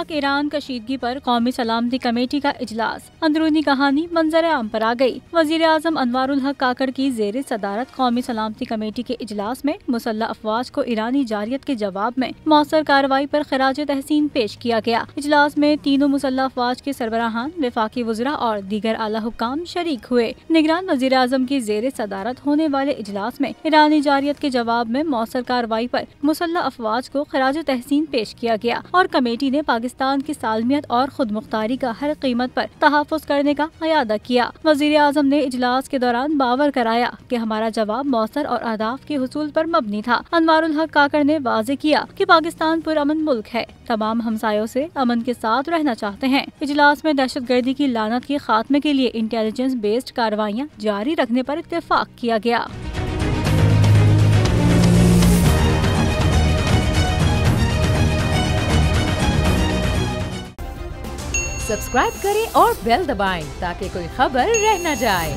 पाक ईरान कशीदगी पर कौमी सलामती कमेटी का इजलास। अंदरूनी कहानी मंजर आम पर आ गई। वजीर आजम अनवारुल हक काकड़ की जेर सदारत कौमी सलामती कमेटी के इजलास में मुसल्लह अफवाज को ईरानी जारियत के जवाब में मौसर कार्रवाई पर खराज तहसीन पेश किया गया। इजलास में तीनों मुसल्लह अफवाज के सरबराहान, वफाकी वज़रा और दीगर आला हुक्काम शरीक हुए। निगरान वजीर आजम की जेर सदारत होने वाले इजलास में ईरानी जारियत के जवाब में मौसर कार्रवाई पर मुसल्लह अफवाज को खराज तहसीन पेश किया गया और कमेटी ने पाकिस्तान की सालमियत और खुद मुख्तारी का हर कीमत पर तहफ़्फ़ुज़ करने का अयादा किया। वज़ीर आज़म ने इजलास के दौरान बावर कराया कि हमारा जवाब मौसर और अहदाफ के हुसूल पर मबनी था। अनवारुल हक काकड़ ने वाज़े किया कि पाकिस्तान पुरअमन मुल्क है, तमाम हमसायों से अमन के साथ रहना चाहते हैं। इजलास में दहशतगर्दी की लानत के खात्मे के लिए इंटेलिजेंस बेस्ड कार्रवाइयाँ जारी रखने पर इत्तेफाक किया गया। सब्सक्राइब करें और बेल दबाएं ताकि कोई खबर रह न जाए।